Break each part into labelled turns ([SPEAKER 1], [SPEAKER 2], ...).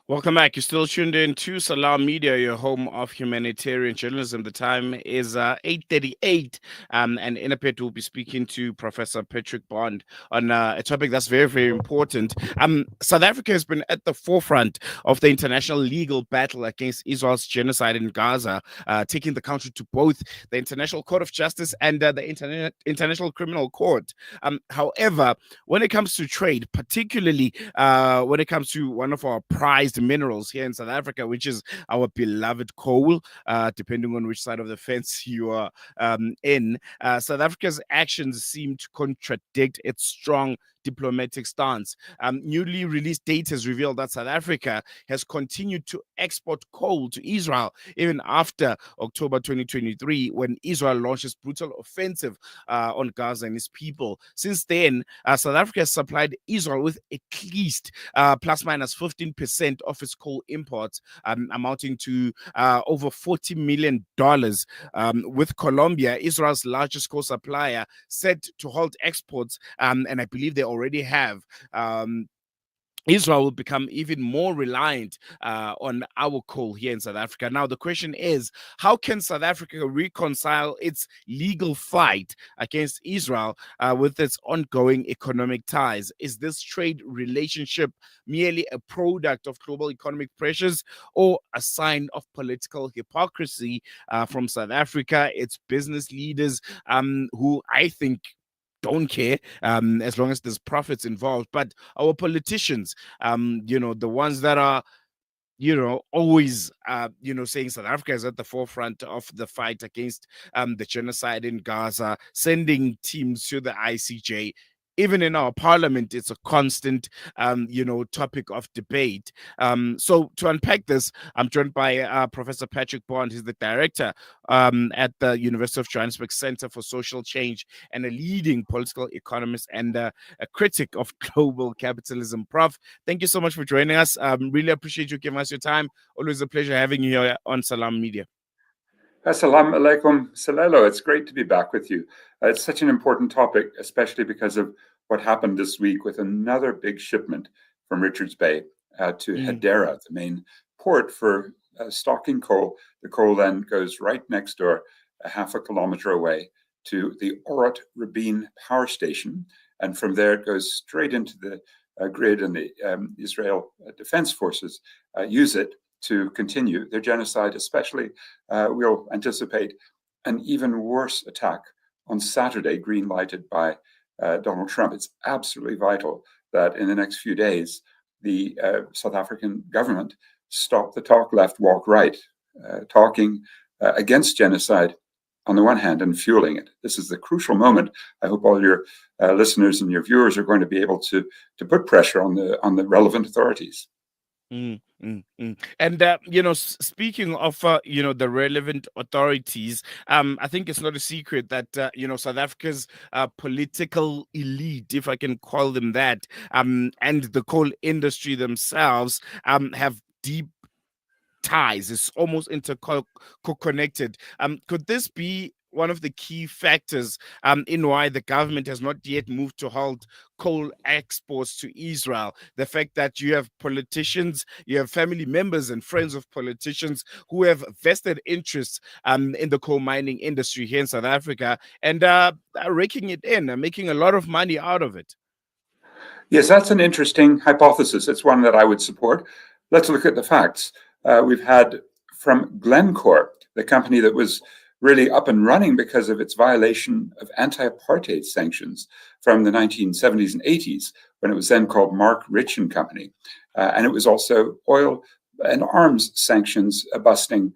[SPEAKER 1] Welcome back. You're still tuned in to Salam Media, your home of humanitarian journalism. The time is 8:38, and in a bit we'll be speaking to Professor Patrick Bond on a topic that's very, very important. South Africa has been at the forefront of the international legal battle against Israel's genocide in Gaza, taking the country to both the International Court of Justice and the International Criminal Court. However, when it comes to trade, particularly when it comes to one of our prized minerals here in South Africa, which is our beloved coal, depending on which side of the fence you are in. South Africa's actions seem to contradict its strong diplomatic stance. Newly released data has revealed that South Africa has continued to export coal to Israel even after October 2023, when Israel launched its brutal offensive on Gaza and its people. Since then, South Africa has supplied Israel with at least plus minus 15% of its coal imports, amounting to over $40 million. With Colombia, Israel's largest coal supplier, set to halt exports, and I believe they already have. Israel will become even more reliant on our coal here in South Africa. Now, the question is, how can South Africa reconcile its legal fight against Israel with its ongoing economic ties? Is this trade relationship merely a product of global economic pressures or a sign of political hypocrisy from South Africa, its business leaders, who I think don't care as long as there's profits involved, but our politicians, the ones that are always, saying South Africa is at the forefront of the fight against the genocide in Gaza, sending teams to the ICJ. Even in our parliament, it's a constant, topic of debate. So to unpack this, I'm joined by Professor Patrick Bond. He's the director at the University of Johannesburg Center for Social Change and a leading political economist and a critic of global capitalism. Prof, thank you so much for joining us. Really appreciate you giving us your time. Always a pleasure having you here on Salam Media.
[SPEAKER 2] Assalamu alaikum, Salelo. It's great to be back with you. It's such an important topic, especially because of what happened this week with another big shipment from Richards Bay to Hedera, the main port for stocking coal. The coal then goes right next door, a half a kilometer away, to the Orot Rabin power station. And from there, it goes straight into the grid, and the Israel Defense Forces use it to continue their genocide. Especially, we'll anticipate an even worse attack on Saturday, green-lighted by Donald Trump. It's absolutely vital that in the next few days, the South African government stop the talk left, walk right, talking against genocide on the one hand and fueling it. This is the crucial moment. I hope all your listeners and your viewers are going to be able to put pressure on the relevant authorities.
[SPEAKER 1] And speaking of the relevant authorities, I think it's not a secret that South Africa's political elite, if I can call them that, and the coal industry themselves have deep ties. It's almost interconnected. Could this be one of the key factors in why the government has not yet moved to halt coal exports to Israel? The fact that you have politicians, you have family members and friends of politicians who have vested interests in the coal mining industry here in South Africa and are raking it in and making a lot of money out of it.
[SPEAKER 2] Yes, that's an interesting hypothesis. It's one that I would support. Let's look at the facts. We've had from Glencore, the company that was really up and running because of its violation of anti-apartheid sanctions from the 1970s and 80s, when it was then called Mark Rich and Company. And it was also oil and arms sanctions busting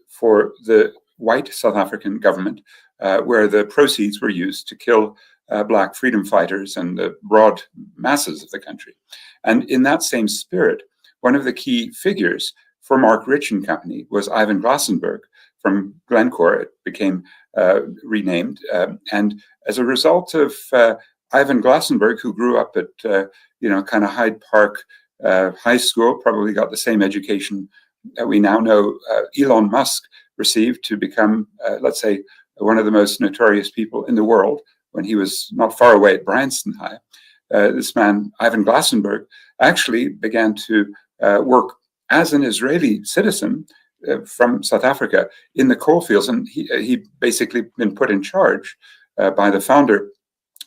[SPEAKER 2] for the white South African government, where the proceeds were used to kill Black freedom fighters and the broad masses of the country. And in that same spirit, one of the key figures for Mark Rich and Company was Ivan Glassenberg from Glencore. It became renamed. And as a result of Ivan Glassenberg, who grew up at, kind of Hyde Park High School, probably got the same education that we now know Elon Musk received to become, let's say, one of the most notorious people in the world when he was not far away at Bryanston High. This man, Ivan Glassenberg, actually began to work as an Israeli citizen from South Africa in the coal fields, and he basically been put in charge by the founder,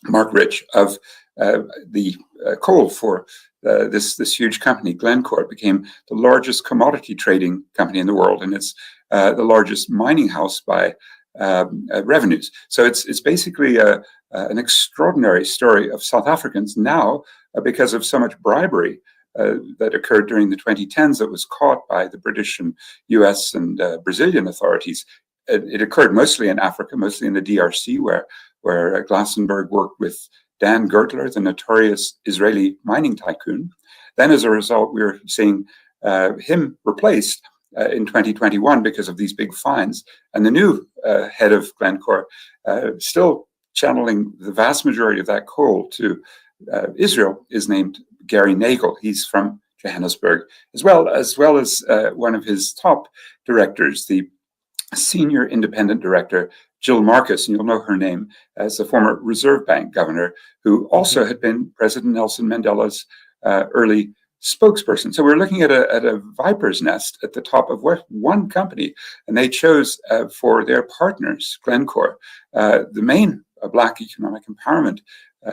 [SPEAKER 2] Mark Rich, of the coal for this huge company. Glencore became the largest commodity trading company in the world, and it's the largest mining house by revenues. So it's basically an extraordinary story of South Africans now, because of so much bribery that occurred during the 2010s that was caught by the British and US and Brazilian authorities. It occurred mostly in Africa, mostly in the DRC, where Glassenberg worked with Dan Gertler, the notorious Israeli mining tycoon. Then, as a result, we're seeing him replaced in 2021 because of these big fines. And the new head of Glencore, still channeling the vast majority of that coal to Israel, is named Gary Nagel. He's from Johannesburg, as well as one of his top directors, the senior independent director, Jill Marcus, and you'll know her name as the former Reserve Bank governor, who also had been President Nelson Mandela's early spokesperson. So we're looking at a viper's nest at the top of one company, and they chose for their partners, Glencore, the main Black economic empowerment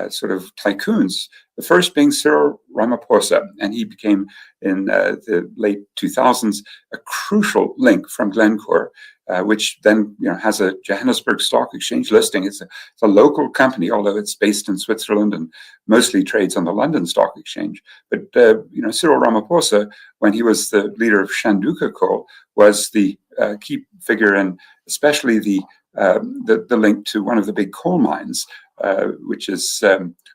[SPEAKER 2] sort of tycoons, the first being Cyril Ramaphosa, and he became in the late 2000s a crucial link from Glencore, which then has a Johannesburg Stock Exchange listing. It's a local company, although it's based in Switzerland and mostly trades on the London Stock Exchange. But Cyril Ramaphosa, when he was the leader of Shanduka Coal, was the key figure, and especially the link to one of the big coal mines, which is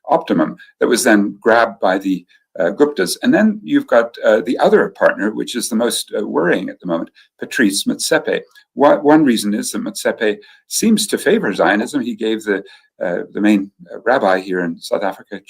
[SPEAKER 2] Optimum, that was then grabbed by the Guptas. And then you've got the other partner, which is the most worrying at the moment, Patrice Motsepe. One reason is that Motsepe seems to favor Zionism. He gave the main rabbi here in South Africa,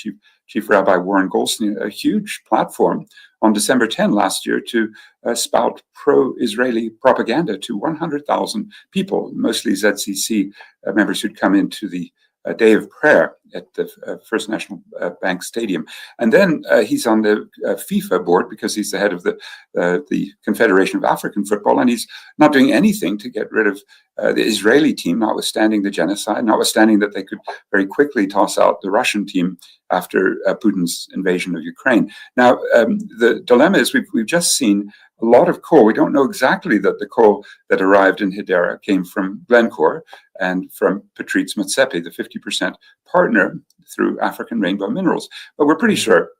[SPEAKER 2] Chief Rabbi Warren Goldstein, a huge platform on December 10 last year to spout pro-Israeli propaganda to 100,000 people, mostly ZCC members who'd come into the day of prayer at the First National Bank Stadium. And then he's on the FIFA board because he's the head of the Confederation of African Football, and he's not doing anything to get rid of the Israeli team, notwithstanding the genocide, notwithstanding that they could very quickly toss out the Russian team after Putin's invasion of Ukraine. Now, the dilemma is we've just seen a lot of coal. We don't know exactly that the coal that arrived in Hedera came from Glencore and from Patrice Motsepe, the 50% partner through African Rainbow Minerals. But we're pretty sure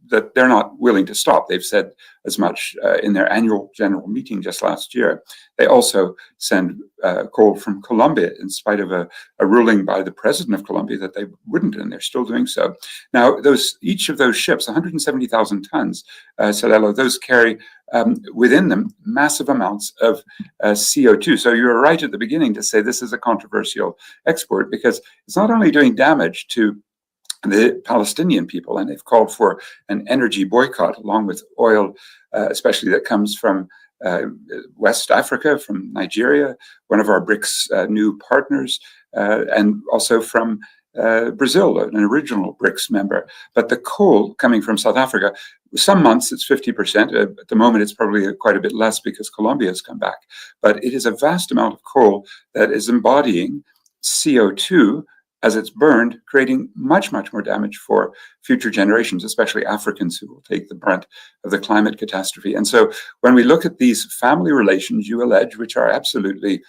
[SPEAKER 2] that they're not willing to stop. They've said as much in their annual general meeting just last year. They also send coal from Colombia, in spite of a ruling by the president of Colombia that they wouldn't, and they're still doing so. Now, each of those ships, 170,000 tons, Salelo, those carry within them massive amounts of CO2. So you were right at the beginning to say this is a controversial export, because it's not only doing damage to the Palestinian people, and they've called for an energy boycott along with oil, especially that comes from West Africa, from Nigeria, one of our BRICS new partners, and also from Brazil, an original BRICS member. But the coal coming from South Africa, some months it's 50%. At the moment, it's probably quite a bit less because Colombia has come back. But it is a vast amount of coal that is embodying CO2 as it's burned, creating much, much more damage for future generations, especially Africans who will take the brunt of the climate catastrophe. And so when we look at these family relations you allege, which are absolutely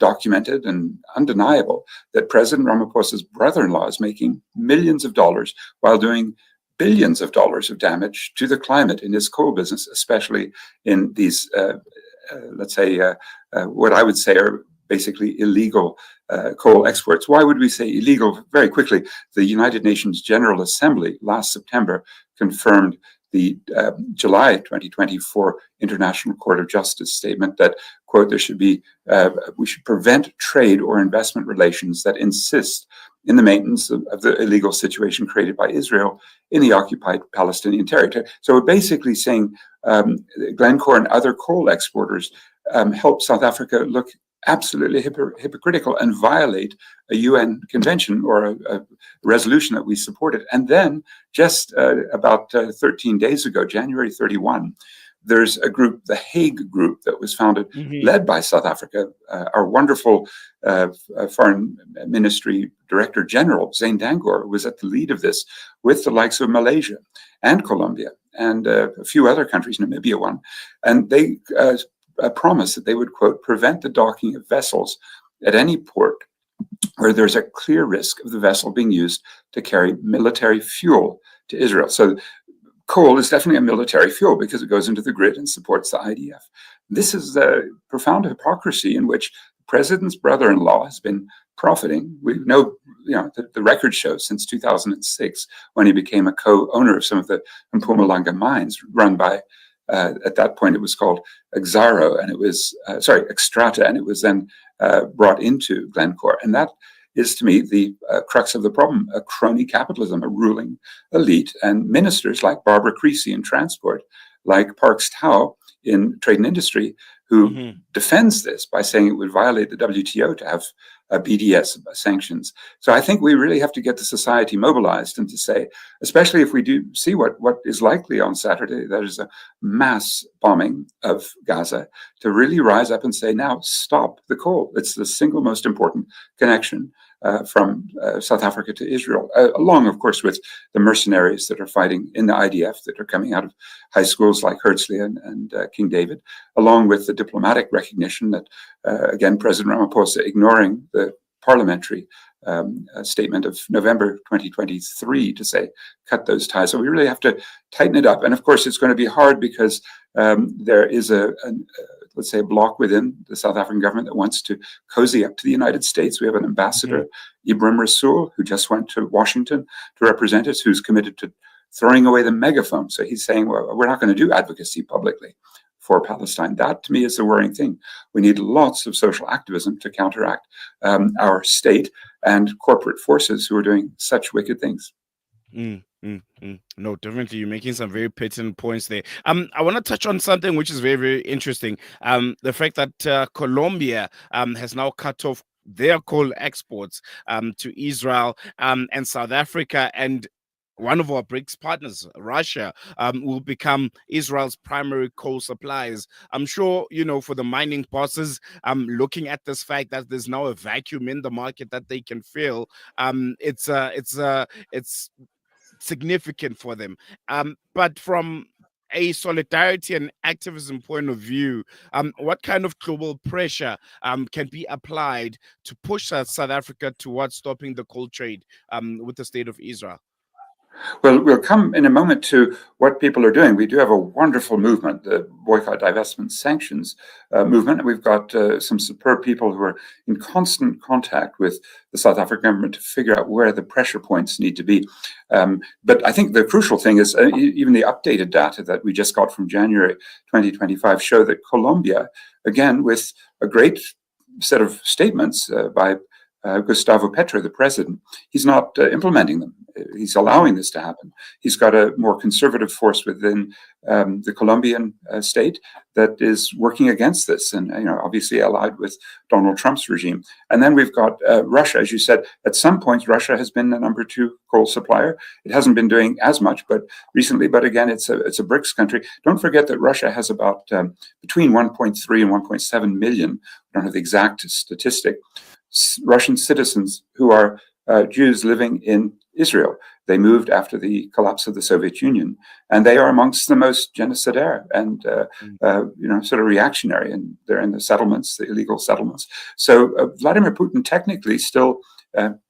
[SPEAKER 2] documented and undeniable, that President Ramaphosa's brother-in-law is making millions of dollars while doing billions of dollars of damage to the climate in his coal business, especially in these, let's say, what I would say are basically illegal coal exports. Why would we say illegal? Very quickly, the United Nations General Assembly last September confirmed the July 2024 International Court of Justice statement that, quote, we should prevent trade or investment relations that insist in the maintenance of the illegal situation created by Israel in the occupied Palestinian territory. So we're basically saying Glencore and other coal exporters help South Africa look absolutely hypocritical and violate a UN convention or a resolution that we supported. And then just about 13 days ago, January 31, there's a group, the Hague Group, that was founded, led by South Africa. Our wonderful Foreign Ministry Director General, Zane Dangor, was at the lead of this with the likes of Malaysia and Colombia and a few other countries, Namibia one. And they promised that they would, quote, prevent the docking of vessels at any port where there's a clear risk of the vessel being used to carry military fuel to Israel. So coal is definitely a military fuel because it goes into the grid and supports the IDF. This is a profound hypocrisy in which the president's brother-in-law has been profiting. We know, the record shows since 2006, when he became a co-owner of some of the Mpumalanga mines run by, at that point it was called Exxaro, and it was, Xstrata, and it was then brought into Glencore. And that is, to me, the crux of the problem: a crony capitalism, a ruling elite, and ministers like Barbara Creasy in transport, like Parks Tao in trade and industry, who defends this by saying it would violate the WTO to have BDS sanctions. So I think we really have to get the society mobilized and to say, especially if we do see what is likely on Saturday, that is a mass bombing of Gaza, to really rise up and say, now stop the coal. It's the single most important connection from South Africa to Israel, along, of course, with the mercenaries that are fighting in the IDF that are coming out of high schools like Herzliya and King David, along with the diplomatic recognition that, again, President Ramaphosa ignoring the parliamentary statement of November 2023 to say, cut those ties. So we really have to tighten it up. And of course, it's going to be hard because there is let's say, a bloc within the South African government that wants to cozy up to the United States. We have an ambassador, Ibrahim Rasool, who just went to Washington to represent us, who's committed to throwing away the megaphone. So he's saying, well, we're not going to do advocacy publicly for Palestine. That, to me, is the worrying thing. We need lots of social activism to counteract our state and corporate forces who are doing such wicked things.
[SPEAKER 1] No, definitely, you're making some very pertinent points there. I want to touch on something which is very, very interesting. The fact that Colombia has now cut off their coal exports to Israel and South Africa, and one of our BRICS partners, Russia, will become Israel's primary coal suppliers. I'm sure, for the mining bosses, looking at this fact that there's now a vacuum in the market that they can fill, it's significant for them. But from a solidarity and activism point of view, what kind of global pressure can be applied to push South Africa towards stopping the coal trade with the state of Israel?
[SPEAKER 2] Well, we'll come in a moment to what people are doing. We do have a wonderful movement, the Boycott, Divestment, Sanctions movement. And we've got some superb people who are in constant contact with the South African government to figure out where the pressure points need to be. But I think the crucial thing is even the updated data that we just got from January 2025 show that Colombia, again, with a great set of statements by Gustavo Petro, the president, he's not implementing them. He's allowing this to happen. He's got a more conservative force within the Colombian state that is working against this, and obviously allied with Donald Trump's regime. And then we've got Russia, as you said. At some points, Russia has been the number 2 coal supplier. It hasn't been doing as much, but recently. But again, it's a BRICS country. Don't forget that Russia has about between 1.3 and 1.7 million. I don't have the exact statistic. Russian citizens who are Jews living in Israel. They moved after the collapse of the Soviet Union, and they are amongst the most genocidaire and sort of reactionary, and they're in the settlements, the illegal settlements. So Vladimir Putin technically still,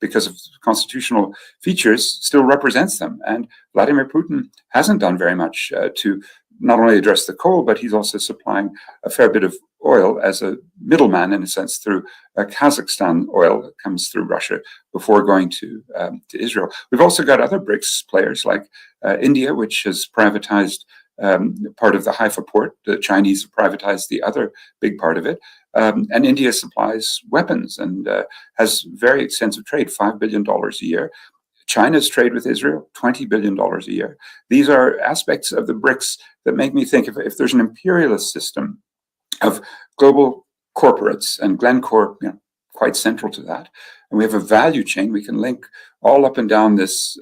[SPEAKER 2] because of constitutional features, still represents them, and Vladimir Putin hasn't done very much to not only address the coal, but he's also supplying a fair bit of oil as a middleman, in a sense, through Kazakhstan oil that comes through Russia before going to Israel. We've also got other BRICS players like India, which has privatized part of the Haifa port. The Chinese have privatized the other big part of it. And India supplies weapons and has very extensive trade, $5 billion a year. China's trade with Israel, $20 billion a year. These are aspects of the BRICS that make me think if there's an imperialist system of global corporates, and Glencore, quite central to that. And we have a value chain. We can link all up and down this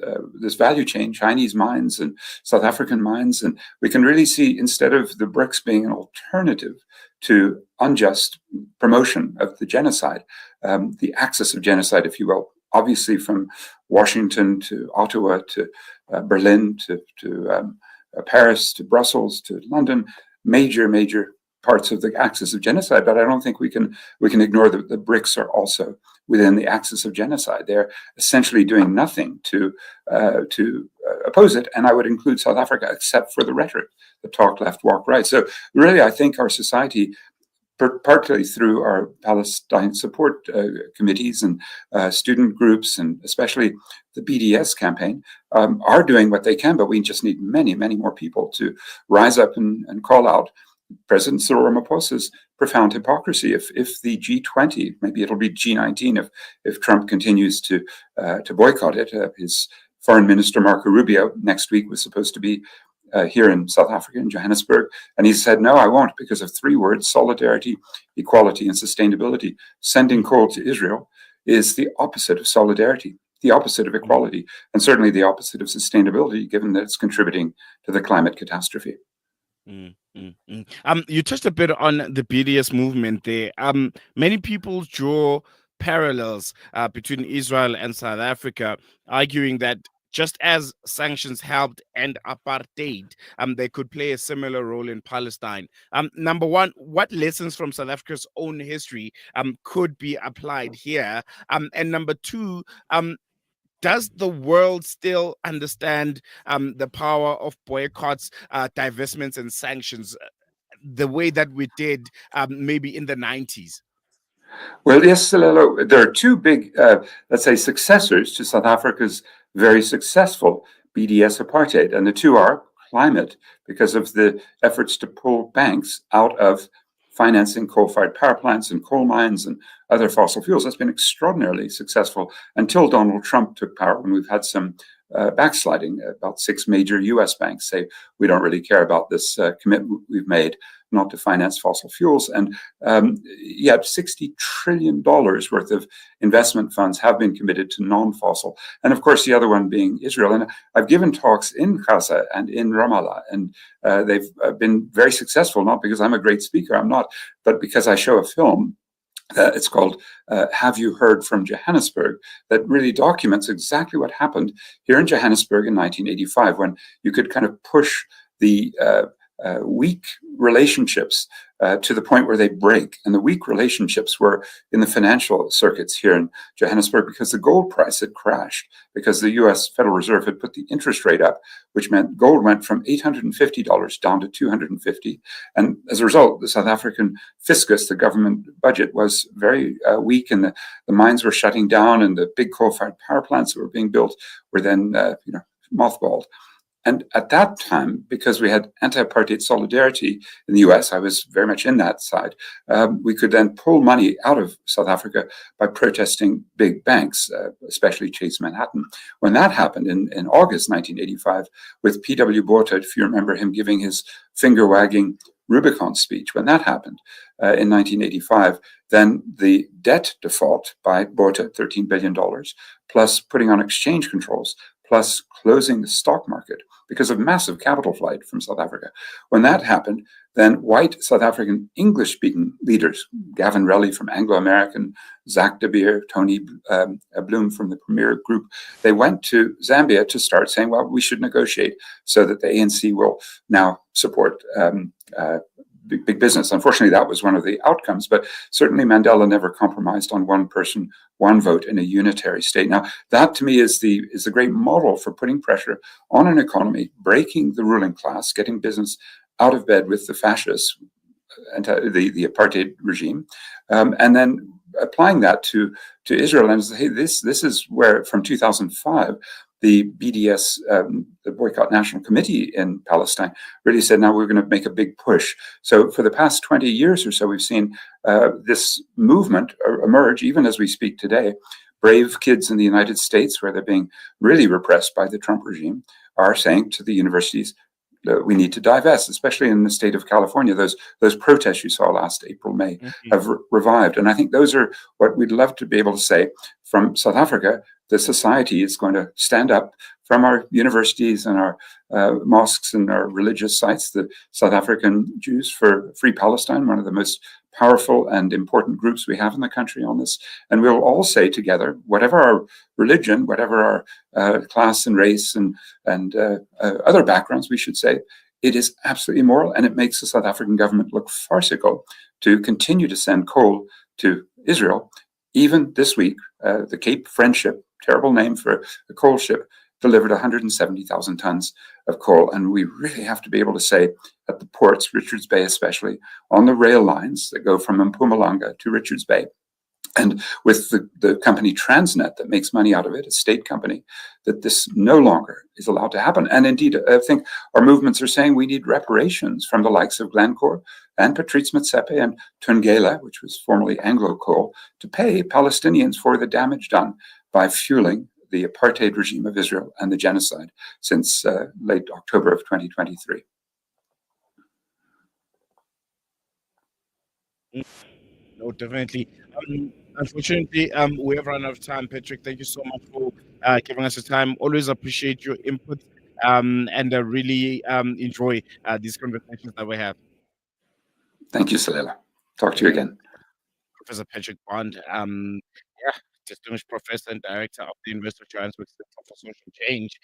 [SPEAKER 2] value chain, Chinese mines and South African mines. And we can really see, instead of the BRICS being an alternative to unjust promotion of the genocide, the axis of genocide, if you will, obviously from Washington to Ottawa to Berlin to Paris to Brussels to London, major parts of the axis of genocide. But I don't think we can ignore that the BRICS are also within the axis of genocide. They're essentially doing nothing to oppose it, and I would include South Africa, except for the rhetoric, the talk left, walk right. So really, I think our society, partly through our Palestine support committees and student groups, and especially the BDS campaign, are doing what they can, but we just need many more people to rise up and call out President Cyril Ramaphosa's profound hypocrisy. If the G20, maybe it'll be G19 if Trump continues to boycott it. His foreign minister, Marco Rubio, next week was supposed to be here in South Africa, in Johannesburg. And he said, no, I won't, because of three words: solidarity, equality, and sustainability. Sending coal to Israel is the opposite of solidarity, the opposite of equality, and certainly the opposite of sustainability, given that it's contributing to the climate catastrophe.
[SPEAKER 1] You touched a bit on the BDS movement there. Many people draw parallels between Israel and South Africa, arguing that just as sanctions helped end apartheid, they could play a similar role in Palestine. Number one, what lessons from South Africa's own history could be applied here? And number two, does the world still understand the power of boycotts, divestments, and sanctions the way that we did maybe in the 90s?
[SPEAKER 2] Well, yes, Salelo, there are two big, let's say, successors to South Africa's very successful BDS apartheid. And the two are climate, because of the efforts to pull banks out of financing coal-fired power plants and coal mines and other fossil fuels. That's been extraordinarily successful until Donald Trump took power, when we've had some backsliding. About 6 major U.S. banks say, we don't really care about this commitment we've made not to finance fossil fuels. And yet $60 trillion worth of investment funds have been committed to non-fossil. And of course, the other one being Israel. And I've given talks in Gaza and in Ramallah, and they've been very successful, not because I'm a great speaker, I'm not, but because I show a film. It's called Have You Heard from Johannesburg, that really documents exactly what happened here in Johannesburg in 1985, when you could kind of push the weak relationships to the point where they break. And the weak relationships were in the financial circuits here in Johannesburg, because the gold price had crashed, because the US Federal Reserve had put the interest rate up, which meant gold went from $850 down to $250. And as a result, the South African fiscus, the government budget, was very weak, and the mines were shutting down, and the big coal-fired power plants that were being built were then mothballed. And at that time, because we had anti-apartheid solidarity in the US, I was very much in that side, we could then pull money out of South Africa by protesting big banks, especially Chase Manhattan. When that happened in August 1985, with P.W. Botha, if you remember him giving his finger-wagging Rubicon speech, when that happened in 1985, then the debt default by Botha, $13 billion, plus putting on exchange controls, plus closing the stock market because of massive capital flight from South Africa. When that happened, then white South African English-speaking leaders, Gavin Relly from Anglo American, Zach De Beer, Tony Bloom from the Premier Group, they went to Zambia to start saying, well, we should negotiate so that the ANC will now support big business. Unfortunately, that was one of the outcomes, but certainly Mandela never compromised on one person, one vote in a unitary state. Now, that to me is the great model for putting pressure on an economy, breaking the ruling class, getting business out of bed with the fascists and the apartheid regime, and then applying that to Israel and say, hey, this is where, from 2005, the BDS, the Boycott National Committee in Palestine, really said, now we're going to make a big push. So for the past 20 years or so, we've seen this movement emerge, even as we speak today. Brave kids in the United States, where they're being really repressed by the Trump regime, are saying to the universities, we need to divest, especially in the state of California. Those protests you saw last April, May
[SPEAKER 1] Mhm.
[SPEAKER 2] have revived. And I think those are what we'd love to be able to say from South Africa. The society is going to stand up from our universities and our mosques and our religious sites, the South African Jews for Free Palestine, one of the most powerful and important groups we have in the country on this. And we'll all say together, whatever our religion, whatever our class and race and other backgrounds, we should say, it is absolutely immoral, and it makes the South African government look farcical to continue to send coal to Israel. Even this week, the Cape Friendship, terrible name for a coal ship, delivered 170,000 tons of coal. And we really have to be able to say at the ports, Richards Bay especially, on the rail lines that go from Mpumalanga to Richards Bay, and with the company Transnet that makes money out of it, a state company, that this no longer is allowed to happen. And indeed, I think our movements are saying we need reparations from the likes of Glencore and Patrice Motsepe and Thungela, which was formerly Anglo Coal, to pay Palestinians for the damage done by fueling the apartheid regime of Israel and the genocide since late October of 2023.
[SPEAKER 1] No, definitely. Unfortunately, we have run out of time, Patrick. Thank you so much for giving us your time. Always appreciate your input, and really enjoy these conversations that we have.
[SPEAKER 2] Thank you, Salila. Talk to you
[SPEAKER 1] Brilliant.
[SPEAKER 2] again.
[SPEAKER 1] Professor Patrick Bond, yeah, distinguished professor and director of the University of Johannesburg Center for Social Change.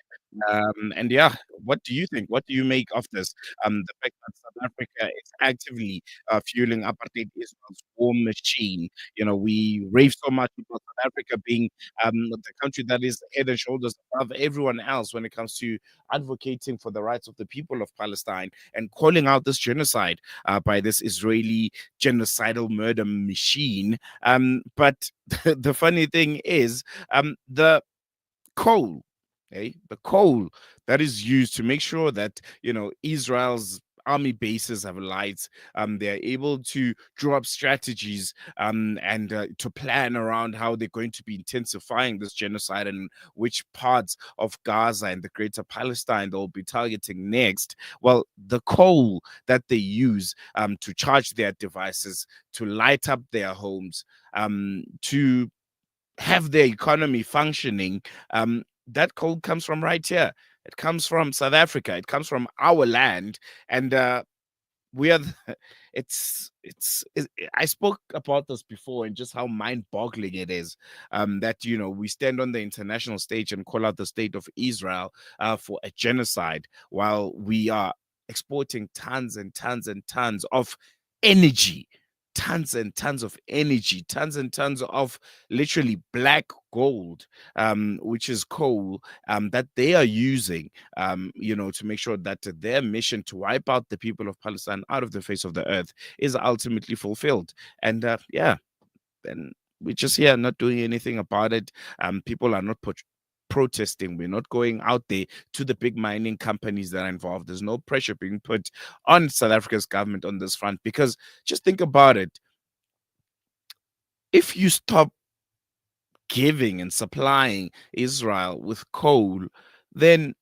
[SPEAKER 1] And yeah, what do you think? What do you make of this? The fact that South Africa is actively fueling apartheid Israel's war machine. You know, we rave so much about South Africa being the country that is head and shoulders above everyone else when it comes to advocating for the rights of the people of Palestine and calling out this genocide by this Israeli genocidal murder machine. But the funny thing is, the coal, the coal that is used to make sure that Israel's army bases have lights. They're able to draw up strategies and to plan around how they're going to be intensifying this genocide and which parts of Gaza and the greater Palestine they'll be targeting next. Well, the coal that they use to charge their devices, to light up their homes, to have their economy functioning, that coal comes from right here. It comes from South Africa. It comes from our land, and we are. I spoke about this before and just how mind-boggling it is that we stand on the international stage and call out the state of Israel for a genocide while we are exporting tons and tons and tons of energy, tons and tons of energy, tons and tons of literally black gold, which is coal, that they are using, to make sure that their mission to wipe out the people of Palestine out of the face of the earth is ultimately fulfilled. And yeah, and we're just here not doing anything about it. People are not protesting. We're not going out there to the big mining companies that are involved. There's no pressure being put on South Africa's government on this front because just think about it. If you stop giving and supplying Israel with coal, then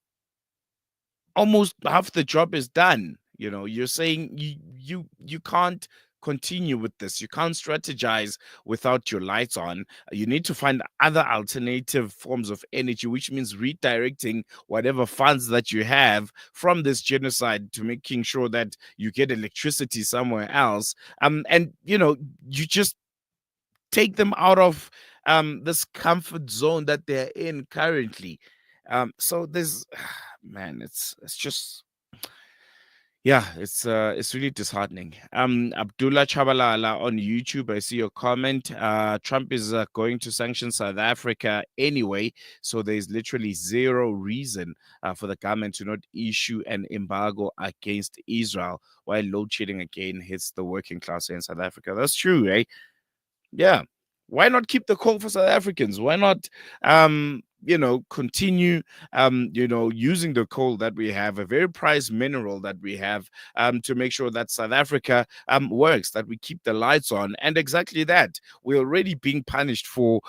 [SPEAKER 1] almost half the job is done. You're saying you can't continue with this. You can't strategize without your lights on. You need to find other alternative forms of energy, which means redirecting whatever funds that you have from this genocide to making sure that you get electricity somewhere else. And you just take them out of this comfort zone that they're in currently. So there's man, it's just yeah, it's really disheartening. Abdullah Chabalala on YouTube, I see your comment. Trump is going to sanction South Africa anyway, so there's literally zero reason for the government to not issue an embargo against Israel while load shedding again hits the working class in South Africa. That's true, right? Yeah. Why not keep the coal for South Africans? Why not continue, using the coal that we have, a very prized mineral that we have, to make sure that South Africa works, that we keep the lights on. And exactly that, we're already being punished for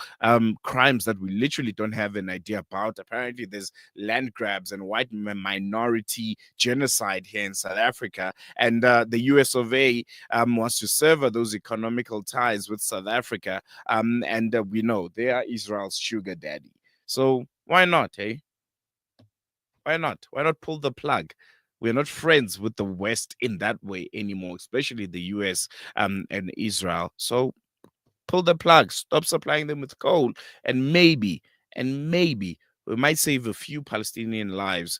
[SPEAKER 1] crimes that we literally don't have an idea about. Apparently, there's land grabs and white minority genocide here in South Africa. And the US of A wants to sever those economical ties with South Africa. And we know they are Israel's sugar daddy. So why not, eh? Why not? Why not pull the plug? We're not friends with the West in that way anymore, especially the US and Israel. So pull the plug, stop supplying them with coal, and maybe we might save a few Palestinian lives,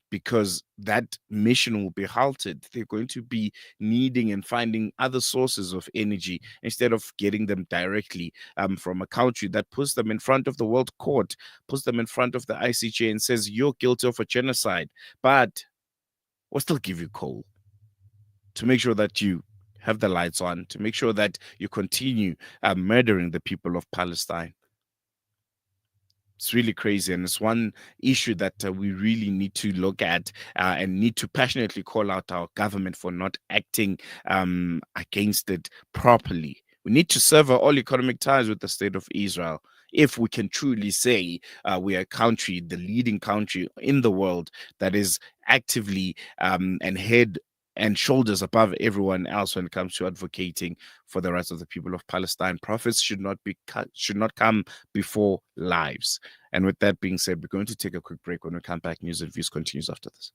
[SPEAKER 1] because that mission will be halted. They're going to be needing and finding other sources of energy instead of getting them directly from a country that puts them in front of the World Court, puts them in front of the ICJ and says, you're guilty of a genocide, but we'll still give you coal to make sure that you have the lights on, to make sure that you continue murdering the people of Palestine. It's really crazy, and it's one issue that we really need to look at, and need to passionately call out our government for not acting against it properly. We need to sever all economic ties with the state of Israel if we can truly say we are a country, the leading country in the world, that is actively and head and shoulders above everyone else when it comes to advocating for the rights of the people of Palestine. Profits should not come before lives. And with that being said, we're going to take a quick break. When we come back, News and Views continues after this.